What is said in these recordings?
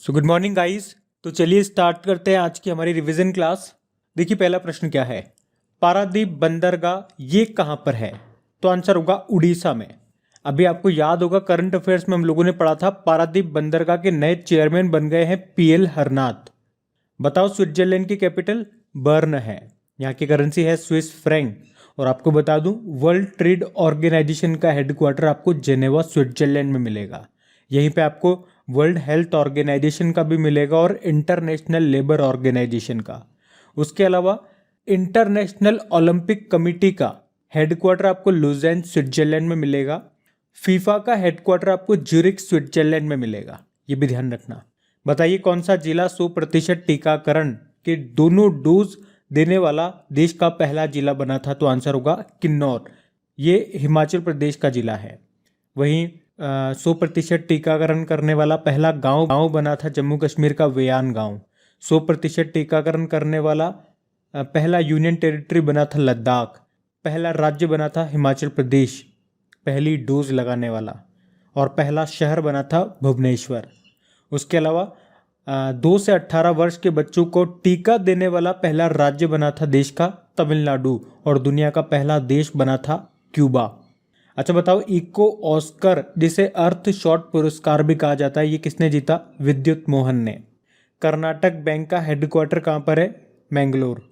So good morning guys. तो चलिए start करते हैं आज की हमारी रिवीजन क्लास। देखिए पहला प्रश्न क्या है, पारादीप बंदरगाह ये कहाँ पर है? तो आंसर होगा उड़ीसा में। अभी आपको याद होगा करंट अफेयर्स में हम लोगों ने पढ़ा था पारादीप बंदरगाह के नए चेयरमैन बन गए हैं पीएल हरनाथ। बताओ स्विट्जरलैंड की कैपिटल बर्न है, यहाँ की करेंसी है स्विस फ्रैंक। और आपको बता दूं वर्ल्ड ट्रेड ऑर्गेनाइजेशन का हेडक्वार्टर आपको जेनेवा स्विट्जरलैंड में मिलेगा। यहीं पे आपको वर्ल्ड हेल्थ ऑर्गेनाइजेशन का भी मिलेगा और इंटरनेशनल लेबर ऑर्गेनाइजेशन का। उसके अलावा इंटरनेशनल ओलंपिक कमेटी का हेडक्वार्टर आपको लुज़ेर्न स्विट्जरलैंड में मिलेगा। फीफा का हेडक्वार्टर आपको ज्यूरिख स्विट्जरलैंड में मिलेगा, ये भी ध्यान रखना। बताइए कौन सा जिला 100% टीकाकरण के दोनों डोज देने वाला देश का पहला जिला बना था? तो आंसर होगा किन्नौर, ये हिमाचल प्रदेश का जिला है। वहीं 100% टीकाकरण करने वाला पहला गांव बना था जम्मू कश्मीर का वेयान गांव। 100% टीकाकरण करने वाला पहला यूनियन टेरिटरी बना था लद्दाख। पहला राज्य बना था हिमाचल प्रदेश पहली डोज लगाने वाला, और पहला शहर बना था भुवनेश्वर। उसके अलावा 2 से 18 वर्ष के बच्चों को टीका देने वाला पहला राज्य बना था देश का तमिलनाडु, और दुनिया का पहला देश बना था क्यूबा। अच्छा बताओ इको ऑस्कर जिसे अर्थ शॉट पुरस्कार भी कहा जाता है, ये किसने जीता? विद्युत मोहन ने। कर्नाटक बैंक का हेडक्वार्टर कहाँ पर है? मैंगलोर।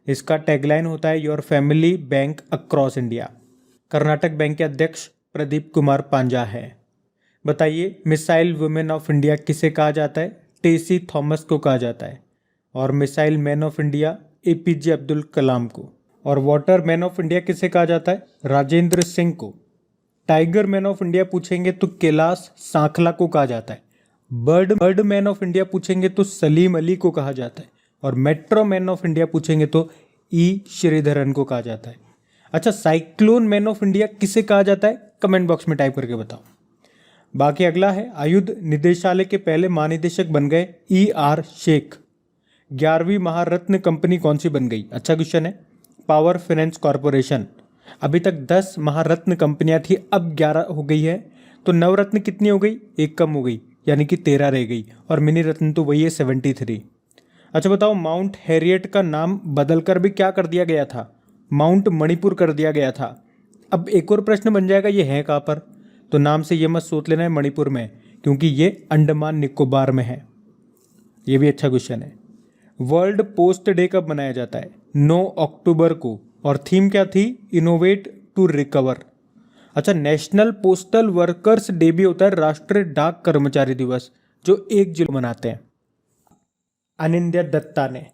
इसका टैगलाइन होता है your family bank across India. Karnataka bank के अध्यक्ष प्रदीप कुमार पांजा है। बताइए मिसाइल वुमेन ऑफ इंडिया किसे कहा जाता है? टेसी थॉमस को कहा जाता है। और missile man of India APJ Abdul Kalam को। और वाटर मैन ऑफ इंडिया किसे कहा जाता है? राजेंद्र सिंह को। टाइगर मैन ऑफ इंडिया पूछेंगे तो कैलाश सांखला को कहा जाता है। बर्ड मैन ऑफ इंडिया पूछेंगे तो सलीम अली को कहा जाता है। और मेट्रो मैन ऑफ इंडिया पूछेंगे तो ई श्रीधरन को कहा जाता है। अच्छा साइक्लोन मैन ऑफ इंडिया किसे कहा जाता है? कमेंट बॉक्स में टाइप करके बताओ। बाकी अगला है आयुध निदेशालय के पहले महानिदेशक बन गए ER शेख। 11वीं महारत्न कंपनी कौन सी बन गई? अच्छा क्वेश्चन है। Power finance corporation. अभी तक 10 महारत्न कंपनियां थी, अब 11 हो गई है। तो नवरत्न कितनी हो गई? एक कम हो गई, यानी कि 13 रह गई। और मिनी रत्न तो वही है 73। अच्छा बताओ माउंट हैरियट का नाम बदलकर भी क्या कर दिया गया था? माउंट मणिपुर कर दिया गया था। अब एक और प्रश्न बन जाएगा ये है कहाँ पर? तो नाम से ये मत सोच लेना है मणिपुर में, क्योंकि ये अंडमान निकोबार में है। ये भी अच्छा क्वेश्चन है। वर्ल्ड पोस्ट डे कब मनाया जाता है? 9 अक्टूबर को। और थीम क्या थी? Innovate to recover. अच्छा नेशनल पोस्टल वर्कर्स डे भी होता है, राष्ट्रीय डाक कर्मचारी दिवस, जो 1 जुलाई मनाते हैं। अनिंद्य दत्ता ने।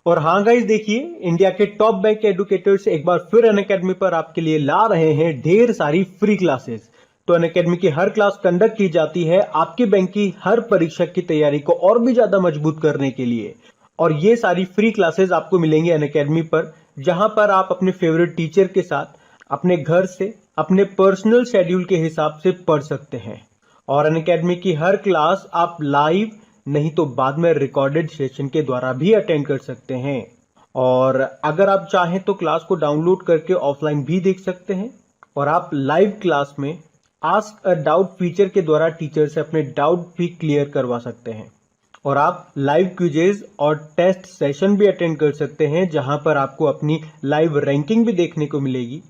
और हाँ गाइस देखिए इंडिया के टॉप बैंक एडुकेटर्स एक बार फिर अनअकैडमी पर आपके लिए ला रहे हैं ढेर सारी फ्री क्लासेस। तो अनअकैडमी की हर क्लास कंडक्ट की जाती है आपके बैंक की हर परीक्षा की तैयारी को और भी ज्यादा मजबूत करने के लिए। और ये सारी फ्री क्लासेस आपको मिलेंगी अनअकैडमी पर, जहां पर आप अपने फेवरेट टीचर के साथ अपने घर से अपने पर्सनल शेड्यूल के हिसाब से पढ़ सकते हैं। और अनअकैडमी की हर क्लास आप लाइव नहीं तो बाद में रिकॉर्डेड सेशन के द्वारा भी अटेंड कर सकते हैं। और अगर आप चाहें तो क्लास को डाउनलोड करके ऑफलाइन भी देख सकते हैं। और आप लाइव क्लास में आस्क अ डाउट फीचर के द्वारा टीचर से अपने डाउट भी क्लियर करवा सकते हैं। और आप लाइव क्विजेज और टेस्ट सेशन भी अटेंड कर सकते हैं, जहां पर आपको अपनी लाइव रैंकिंग भी देखने को मिलेगी।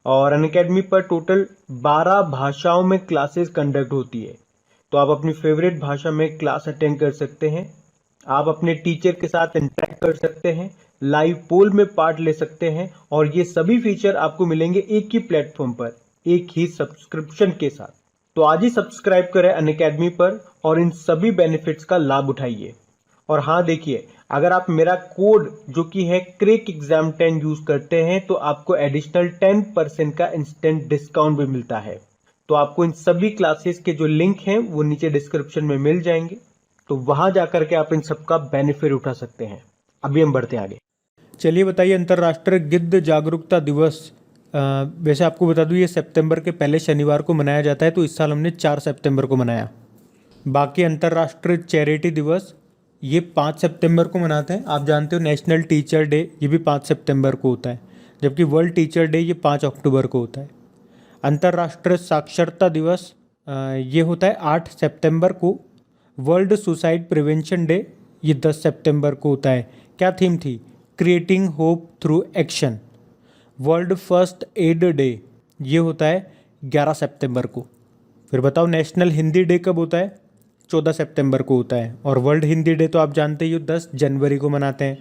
और अनअकैडमी पर टोटल 12 भाषाओं में क्लासेस कंडक्ट होती है, तो आप अपनी फेवरेट भाषा में क्लास अटेंड कर सकते हैं। आप अपने टीचर के साथ इंटरेक्ट कर सकते हैं, लाइव पोल में पार्ट ले सकते हैं। और ये सभी फीचर आपको मिलेंगे एक ही प्लेटफॉर्म पर, एक ही सब्सक्रिप्शन के साथ। तो आज ही सब्सक्राइब करें अनअकैडमी पर और इन सभी बेनिफिट्स का लाभ उठाइए। और हाँ देखिए अगर आप मेरा कोड जो कि है क्रेक एग्जाम 10 यूज करते हैं तो आपको एडिशनल 10% का इंस्टेंट डिस्काउंट भी मिलता है। तो आपको इन सभी क्लासेस के जो लिंक हैं वो नीचे डिस्क्रिप्शन में मिल जाएंगे, तो वहां जाकर के आप इन सबका बेनिफिट उठा सकते हैं। अभी हम बढ़ते हैं आगे। चलिए बताइए अंतर्राष्ट्रीय गिद्ध जागरूकता दिवस। वैसे आपको बता दूं ये सितंबर के पहले शनिवार को मनाया जाता है, तो इस साल हमने 4 सितंबर को मनाया। बाकी अंतर्राष्ट्रीय चैरिटी दिवस ये 5 सितंबर को मनाते हैं। आप जानते हो नेशनल टीचर डे ये भी 5 सितंबर को होता है, जबकि वर्ल्ड टीचर डे ये 5 अक्टूबर को होता है। अंतर्राष्ट्रीय साक्षरता दिवस ये होता है 8 सितंबर को। वर्ल्ड सुसाइड प्रिवेंशन डे ये 10 सितंबर को होता है। क्या थीम थी? Creating hope through action. World first aid day ये होता है 11 सितंबर को। फिर बताओ नेशनल हिंदी डे कब होता है? 14 सितंबर को होता है। और वर्ल्ड हिंदी डे तो आप जानते ही हो 10 जनवरी को मनाते हैं।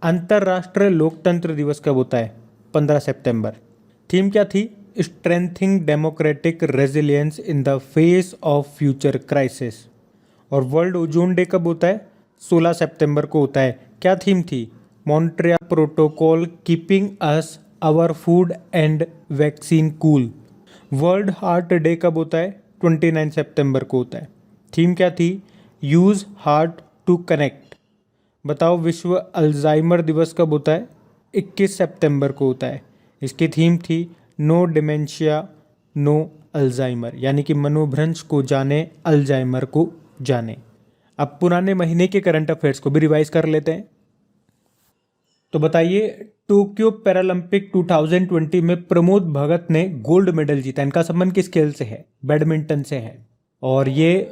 अंतर्राष्ट्रीय लोकतंत्र दिवस कब होता है? 15 सितंबर। थीम क्या थी? Strengthening democratic resilience in the face of future crisis. और वर्ल्ड ओजोन डे कब होता है? 16 सितंबर को होता है। क्या थीम थी? Montreal protocol keeping us our food and vaccine cool. World heart day कब होता है? 29 सितंबर को होता है। थीम क्या थी? Use heart to connect. बताओ विश्व अल्जाइमर दिवस कब होता है? 21 सितंबर को होता है। इसकी थीम थी नो डिमेंशिया नो अल्जाइमर, यानी कि मनोभ्रंश को जाने, अल्जाइमर को जाने। अब पुराने महीने के करंट अफेयर्स को भी रिवाइज कर लेते हैं। तो बताइए टोक्यो पैरालंपिक 2020 में प्रमोद भगत ने गोल्ड मेडल जीता। इनका संबंध किस खेल से है? बैडमिंटन से है। और ये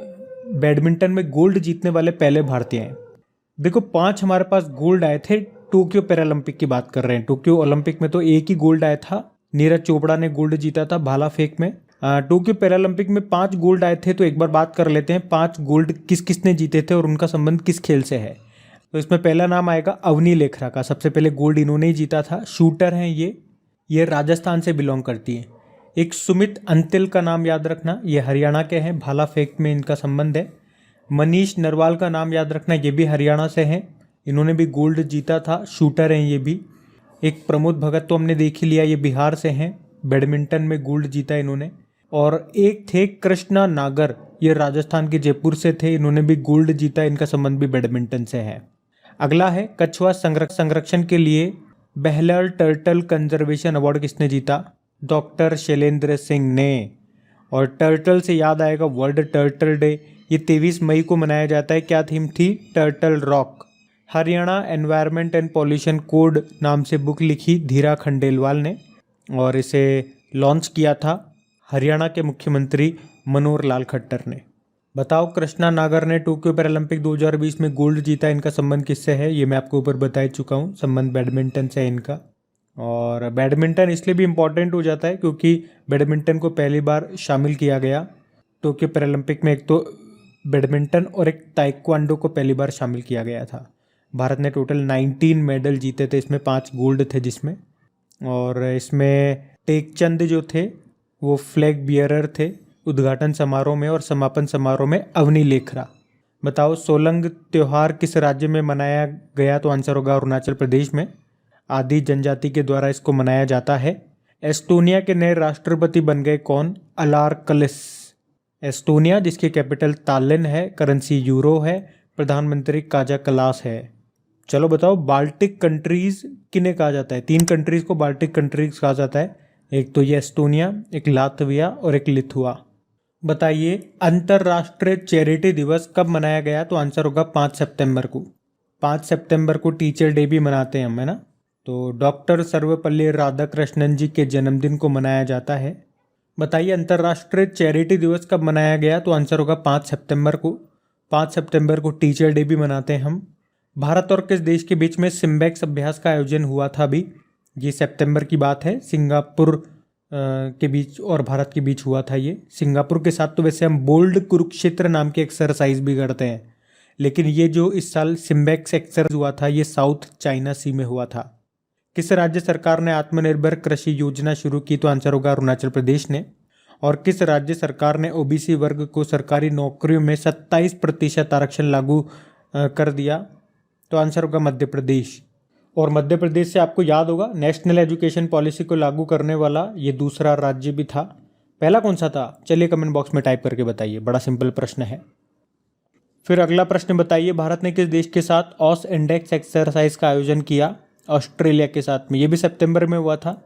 बैडमिंटन में गोल्ड जीतने वाले पहले भारतीय हैं। देखो 5 हमारे पास गोल्ड आए थे। टोक्यो पैरालंपिक की बात कर रहे हैं। टोक्यो ओलंपिक में तो एक ही गोल्ड आया था, नीरज चोपड़ा ने गोल्ड जीता था भाला फेंक में। टोक्यो पैरालंपिक में 5 गोल्ड आए थे। तो एक बार बात कर लेते हैं 5 गोल्ड किस किसने जीते थे और उनका संबंध किस खेल से है। तो इसमें पहला नाम आएगा अवनी लेखरा का। सबसे पहले गोल्ड इन्होंने ही जीता था। शूटर हैं ये राजस्थान से बिलोंग करती हैं। एक सुमित अंतिल का नाम याद रखना, ये हरियाणा के हैं, भाला फेंक में इनका संबंध है। मनीष नरवाल का नाम याद रखना, ये भी हरियाणा से हैं, इन्होंने भी गोल्ड जीता था, शूटर हैं ये भी। एक प्रमोद भगत तो हमने देख ही लिया, ये बिहार से हैं, बैडमिंटन में गोल्ड जीता इन्होंने। और एक थे कृष्णा नागर, ये राजस्थान के जयपुर से थे, इन्होंने भी गोल्ड जीता, इनका संबंध भी बैडमिंटन से है। अगला है कछुआ संरक्षण के लिए बेहलर टर्टल कंजर्वेशन अवार्ड किसने जीता? डॉक्टर शैलेंद्र सिंह ने। और टर्टल से याद आएगा वर्ल्ड टर्टल डे, ये 23 मई को मनाया जाता है। क्या थीम थी? Turtle rock. Haryana environment and pollution code नाम से बुक लिखी धीरा खंडेलवाल ने और इसे लॉन्च किया था हरियाणा के मुख्यमंत्री मनोहर लाल खट्टर ने। बताओ कृष्णा नागर ने टोक्यो पैरालंपिक 2020 में गोल्ड जीता, इनका संबंध किससे है? ये मैं आपको ऊपर बता चुका हूँ, संबंध बैडमिंटन से है इनका। और बैडमिंटन इसलिए भी इम्पॉर्टेंट हो जाता है क्योंकि बैडमिंटन को पहली बार शामिल किया गया टोक्यो पैरालंपिक में। एक तो बैडमिंटन और एक ताइक्वांडो को पहली बार शामिल किया गया था। भारत ने टोटल 19 मेडल जीते थे, इसमें 5 गोल्ड थे जिसमें। और इसमें टेकचंद जो थे वो फ्लैग बियरर थे उद्घाटन समारोह में, और समापन समारोह में अवनी लेखरा। बताओ सोलंग त्यौहार किस राज्य में मनाया गया? तो आंसर होगा अरुणाचल प्रदेश में। आदि जनजाति के द्वारा इसको मनाया जाता है। एस्टोनिया के नए राष्ट्रपति बन गए कौन? अलारकलिस। एस्टोनिया जिसकी कैपिटल तालिन है, करेंसी यूरो है, प्रधानमंत्री काजा कलास है। चलो बताओ बाल्टिक कंट्रीज किन्हें कहा जाता है? 3 कंट्रीज को बाल्टिक कंट्रीज कहा जाता है। एक तो ये एस्टोनिया, एक लातविया और एक लिथुआ। बताइए अंतर्राष्ट्रीय चैरिटी दिवस कब मनाया गया? तो आंसर होगा 5 सितंबर को। 5 सितंबर को टीचर डे भी मनाते हैं हम, है ना। तो डॉक्टर सर्वपल्ली राधाकृष्णन जी के जन्मदिन को मनाया जाता है। बताइए अंतर्राष्ट्रीय चैरिटी दिवस कब मनाया गया? तो आंसर होगा 5 सितंबर को। 5 सितंबर को टीचर डे भी मनाते हैं हम। भारत और किस देश के बीच में सिम्बेक्स अभ्यास का आयोजन हुआ था अभी? ये सितंबर की बात है। सिंगापुर के बीच और भारत के बीच हुआ था ये। सिंगापुर के साथ तो वैसे हम बोल्ड कुरुक्षेत्र नाम की एक्सरसाइज भी करते हैं, लेकिन ये जो इस साल सिम्बेक्स एक्सरसाइज हुआ था ये साउथ चाइना सी में हुआ था। किस राज्य सरकार ने आत्मनिर्भर कृषि योजना शुरू की? तो आंसर होगा अरुणाचल प्रदेश ने। और किस राज्य सरकार ने ओबीसी वर्ग को सरकारी नौकरियों में 27% आरक्षण लागू कर दिया? तो आंसर होगा मध्य प्रदेश। और मध्य प्रदेश से आपको याद होगा नेशनल एजुकेशन पॉलिसी को लागू करने वाला ये दूसरा राज्य भी था। पहला कौन सा था? चलिए कमेंट बॉक्स में टाइप करके बताइए, बड़ा सिंपल प्रश्न है। फिर अगला प्रश्न बताइए भारत ने किस देश के साथ ऑस इंडेक्स एक्सरसाइज का आयोजन किया? ऑस्ट्रेलिया के साथ में। ये भी सितंबर में हुआ था।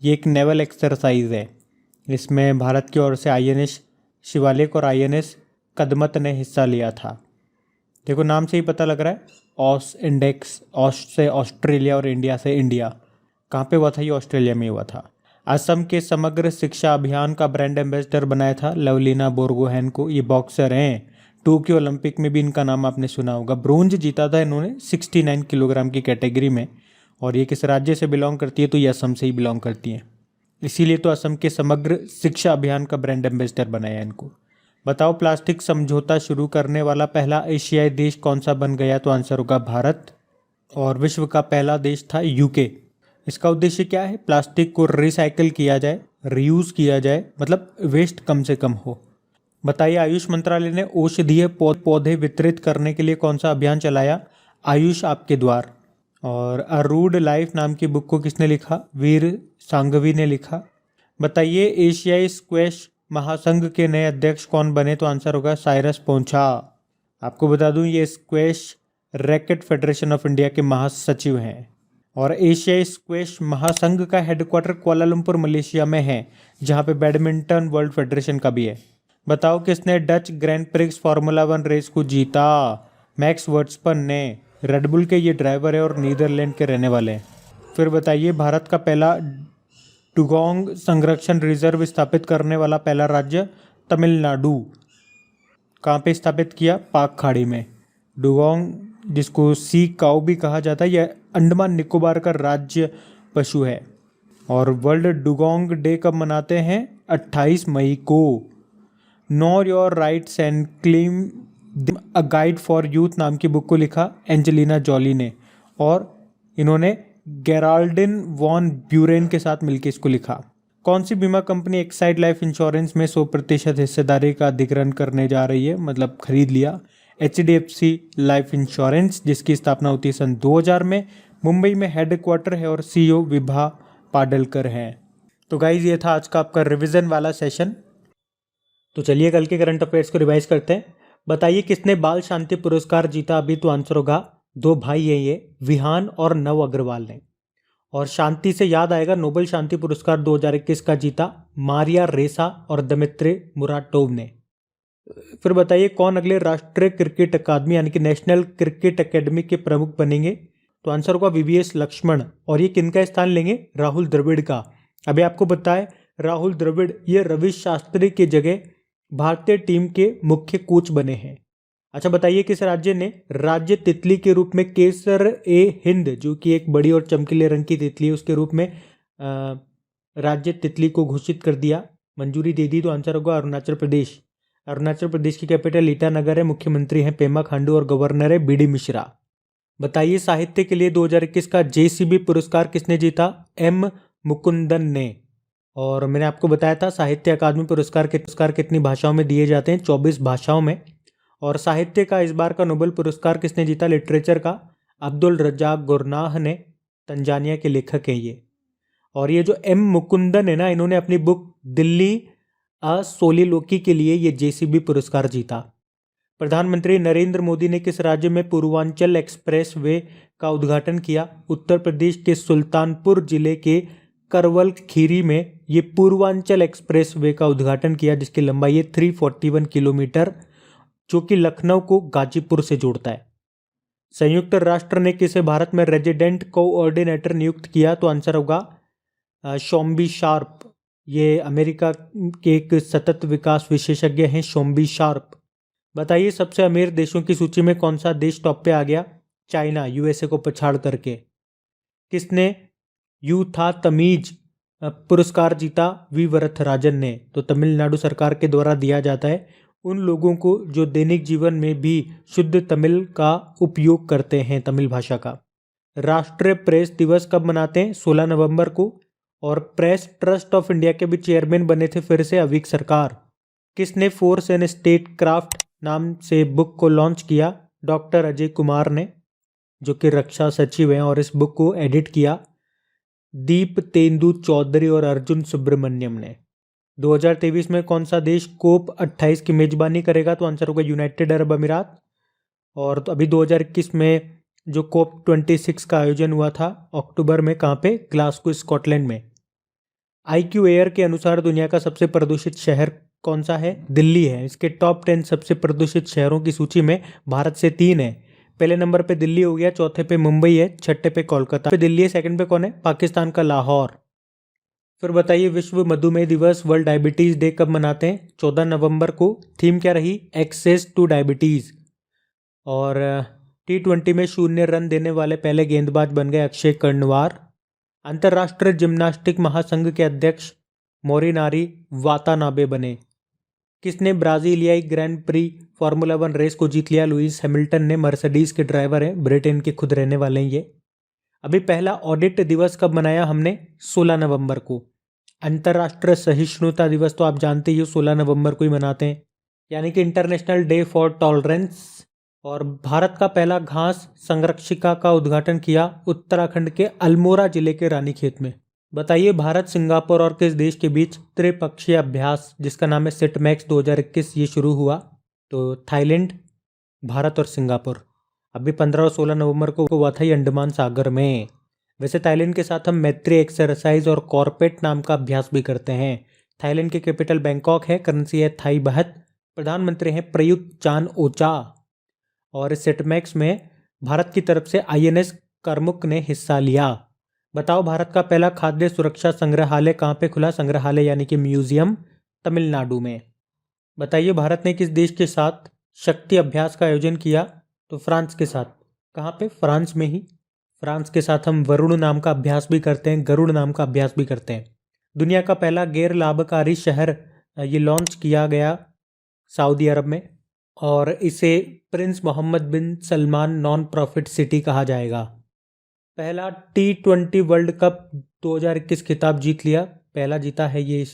ये एक नेवल एक्सरसाइज है। इसमें भारत की ओर से आईएनएस शिवालिक और आईएनएस कदमत ने हिस्सा लिया था। देखो नाम से ही पता लग रहा है ऑस इंडेक्स, ऑस से ऑस्ट्रेलिया और इंडिया से इंडिया। कहाँ पे हुआ था? ये ऑस्ट्रेलिया में हुआ था। असम के समग्र शिक्षा अभियान का ब्रांड एम्बेसडर बनाया था लवलीना बोरगोहेन को। ये बॉक्सर हैं, टोक्यो ओलंपिक में भी इनका नाम आपने सुना होगा। ब्रोंज जीता था इन्होंने 69 किलोग्राम की कैटेगरी में। और ये किस राज्य से बिलोंग करती है? तो ये असम से ही बिलोंग करती हैं। इसीलिए तो असम के समग्र शिक्षा अभियान का ब्रांड एम्बेसडर बनाया इनको। बताओ प्लास्टिक समझौता शुरू करने वाला पहला एशियाई देश कौन सा बन गया? तो आंसर होगा भारत। और विश्व का पहला देश था यूके। इसका उद्देश्य क्या है? प्लास्टिक को रिसाइकिल किया जाए, रीयूज किया जाए, मतलब वेस्ट कम से कम हो। बताइए आयुष मंत्रालय ने औषधीय पौधे वितरित करने के लिए कौन सा अभियान चलाया? आयुष आपके द्वार। और अ रूड लाइफ नाम की बुक को किसने लिखा? वीर सांघवी ने लिखा। बताइए एशियाई स्क्वैश महासंघ के नए अध्यक्ष कौन बने? तो आंसर होगा साइरस पोंचा। आपको बता दूं ये squash racket federation of India के महासचिव हैं। और एशियाई स्क्वैश महासंघ का हेडक्वार्टर कुआलालंपुर मलेशिया में है, जहां पे बैडमिंटन वर्ल्ड फेडरेशन का भी है। बताओ किसने Dutch Grand Prix formula 1 race को जीता? मैक्स वर्स्टपन ने। रेडबुल के ये ड्राइवर है और नीदरलैंड के रहने वाले हैं। फिर बताइए भारत का पहला डुगोंग संरक्षण रिजर्व स्थापित करने वाला पहला राज्य? तमिलनाडु। कहाँ पे स्थापित किया? पाक खाड़ी में। डुगोंग, जिसको सी काऊ भी कहा जाता है, यह अंडमान निकोबार का राज्य पशु है। और वर्ल्ड डुगोंग डे कब मनाते हैं? 28 मई को। Know your rights and claim a guide for youth नाम की बुक को लिखा एंजेलिना जॉली ने। और इन्होंने गेराल्डिन वॉन ब्यूरेन के साथ मिलकर इसको लिखा। कौन सी बीमा कंपनी एक्साइड लाइफ इंश्योरेंस में 100% हिस्सेदारी का अधिग्रहण करने जा रही है, मतलब खरीद लिया? HDFC लाइफ इंश्योरेंस, जिसकी स्थापना होती है सन 2000 में। मुंबई में हेडक्वार्टर है और CEO विभा पाडलकर हैं। तो गाइज ये था आज का आपका रिवीजन वाला सेशन। तो चलिए कल के करंट अफेयर्स को रिवाइज करते हैं। बताइए किसने बाल शांति पुरस्कार जीता? अभी तो आंसर होगा दो भाई हैं ये, विहान और नव अग्रवाल ने। और शांति से याद आएगा, नोबेल शांति पुरस्कार 2021 का जीता मारिया रेसा और दमित्री मुराटोव ने। फिर बताइए कौन अगले राष्ट्रीय क्रिकेट अकादमी यानी कि नेशनल क्रिकेट अकेडमी के प्रमुख बनेंगे? तो आंसर होगा VVS लक्ष्मण। और ये किनका स्थान लेंगे? राहुल द्रविड़ का। अभी आपको बताएं राहुल द्रविड़ ये रवि शास्त्री की जगह भारतीय टीम के मुख्य कोच बने हैं। अच्छा बताइए किस राज्य ने राज्य तितली के रूप में केसर ए हिंद, जो कि एक बड़ी और चमकीले रंग की तितली है, उसके रूप में राज्य तितली को घोषित कर दिया, मंजूरी दे दी? तो आंसर होगा अरुणाचल प्रदेश। अरुणाचल प्रदेश की कैपिटल ईटानगर है, मुख्यमंत्री हैं पेमा खांडू और गवर्नर है BD मिश्रा। बताइए साहित्य के लिए 2021 का JCB पुरस्कार किसने जीता? M मुकुंदन ने। और मैंने आपको बताया था साहित्य अकादमी पुरस्कार कितनी भाषाओं में दिए जाते हैं? 24 भाषाओं में। और साहित्य का इस बार का नोबेल पुरस्कार किसने जीता? लिटरेचर का अब्दुल रज्जाक गुरनाह ने, तंजानिया के लेखक हैं ये। और ये जो M मुकुंदन है ना, इन्होंने अपनी बुक दिल्ली अ सोलिलोकी के लिए ये JCB पुरस्कार जीता। प्रधानमंत्री नरेंद्र मोदी ने किस राज्य में पूर्वांचल एक्सप्रेस वे का उद्घाटन किया? उत्तर प्रदेश के सुल्तानपुर जिले के करवल खीरी में ये पूर्वांचल एक्सप्रेस वे का उद्घाटन किया, जिसकी लंबाई है 341 किलोमीटर, जो कि लखनऊ को गाजीपुर से जोड़ता है। संयुक्त राष्ट्र ने किसे भारत में रेजिडेंट कोऑर्डिनेटर नियुक्त किया? तो आंसर होगा शोम्बी शार्प। ये अमेरिका के एक सतत विकास विशेषज्ञ हैं, शोम्बी शार्प। बताइए सबसे अमीर देशों की सूची में कौन सा देश टॉप पे आ गया? चाइना, USA को पछाड़ करके। किसने यूथा तमीज पुरस्कार जीता? वी वरथराजन ने। तो तमिलनाडु सरकार के द्वारा दिया जाता है उन लोगों को जो दैनिक जीवन में भी शुद्ध तमिल का उपयोग करते हैं, तमिल भाषा का। राष्ट्रीय प्रेस दिवस कब मनाते हैं? 16 नवंबर को। और प्रेस ट्रस्ट ऑफ इंडिया के भी चेयरमैन बने थे फिर से अविक सरकार। किसने फोर्स एंड स्टेट क्राफ्ट नाम से बुक को लॉन्च किया? डॉक्टर अजय कुमार ने, जो कि रक्षा सचिव हैं। और इस बुक को एडिट किया दीप तेंदु चौधरी और अर्जुन सुब्रमण्यम ने। 2023 में कौन सा देश कोप 28 की मेजबानी करेगा? तो आंसर होगा यूनाइटेड अरब अमीरात। और तो अभी 2021 में जो कोप 26 का आयोजन हुआ था अक्टूबर में, कहाँ पे? ग्लासगो स्कॉटलैंड में। IQ एयर के अनुसार दुनिया का सबसे प्रदूषित शहर कौन सा है? दिल्ली है। इसके टॉप 10 सबसे प्रदूषित शहरों की सूची में भारत से 3 है। पहले नंबर पे दिल्ली हो गया, चौथे पे मुंबई है, छठे पे कोलकाता पे दिल्ली है, सेकंड पे कौन है? पाकिस्तान का लाहौर। फिर बताइए विश्व मधुमेह दिवस वर्ल्ड डायबिटीज़ डे कब मनाते हैं? 14 नवंबर को। थीम क्या रही? Access to diabetes. और T20 में 0 रन देने वाले पहले गेंदबाज बन गए अक्षय कर्णवार। अंतर्राष्ट्रीय जिम्नास्टिक महासंघ के अध्यक्ष मोरिनारी वातानाबे बने। किसने ब्राजीलियाई ग्रैंड प्री फार्मूला 1 रेस को जीत लिया? लुइस हैमिल्टन ने। मर्सिडीज के ड्राइवर हैं, ब्रिटेन के खुद रहने वाले हैं ये। अभी पहला ऑडिट दिवस कब मनाया हमने? 16 नवंबर को। अंतर्राष्ट्रीय सहिष्णुता दिवस तो आप जानते ही हो 16 नवंबर को ही मनाते हैं, यानी कि इंटरनेशनल डे फॉर टॉलरेंस। और भारत का पहला घास संरक्षिका का उद्घाटन किया उत्तराखंड के अल्मोड़ा जिले के रानीखेत में। बताइए भारत, सिंगापुर और किस देश के बीच त्रिपक्षीय अभ्यास जिसका नाम है सिटमैक्स 2021 ये शुरू हुआ? तो थाईलैंड, भारत और सिंगापुर। अभी 15 और 16 नवंबर को हुआ था ये अंडमान सागर में। वैसे थाईलैंड के साथ हम मैत्री एक्सरसाइज और कॉर्पेट नाम का अभ्यास भी करते हैं। थाईलैंड की कैपिटल बैंकॉक है, करेंसी है थाई बहत, प्रधानमंत्री हैं प्रयुक्त चान ओचा। और इस सिटमैक्स में भारत की तरफ से INS करमुक ने हिस्सा लिया। बताओ भारत का पहला खाद्य सुरक्षा संग्रहालय कहाँ पे खुला? संग्रहालय यानी कि म्यूजियम, तमिलनाडु में। बताइए भारत ने किस देश के साथ शक्ति अभ्यास का आयोजन किया? तो फ्रांस के साथ। कहाँ पे? फ्रांस में ही। फ्रांस के साथ हम वरुण नाम का अभ्यास भी करते हैं, गरुड़ नाम का अभ्यास भी करते हैं। दुनिया का पहला गैर लाभकारी शहर ये लॉन्च किया गया सऊदी अरब में, और इसे प्रिंस मोहम्मद बिन सलमान नॉन प्रॉफिट सिटी कहा जाएगा। पहला T20 वर्ल्ड कप 2021 खिताब जीत लिया, पहला जीता है ये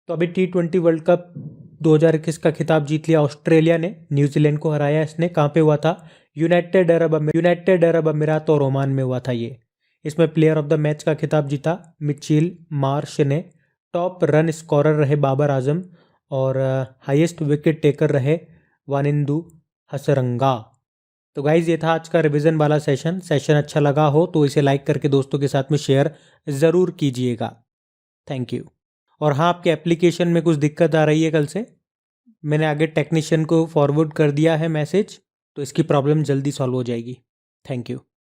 तो अभी T20 वर्ल्ड कप 2021 का खिताब जीत लिया ऑस्ट्रेलिया ने, न्यूजीलैंड को हराया इसने। कहाँ पे हुआ था? यूनाइटेड अरब अमीरात और ओमान में हुआ था ये। इसमें प्लेयर ऑफ द मैच का खिताब जीता मिचेल मार्श ने। टॉप रन स्कोरर रहे बाबर आजम, और हाईएस्ट विकेट टेकर रहे वानिंदु हसरंगा। तो गाइज ये था आज का रिवीजन वाला सेशन अच्छा लगा हो तो इसे लाइक करके दोस्तों के साथ में शेयर ज़रूर कीजिएगा। Thank you. और हाँ, आपके एप्लीकेशन में कुछ दिक्कत आ रही है कल से, मैंने आगे टेक्नीशियन को फॉरवर्ड कर दिया है मैसेज, तो इसकी प्रॉब्लम जल्दी सॉल्व हो जाएगी। Thank you.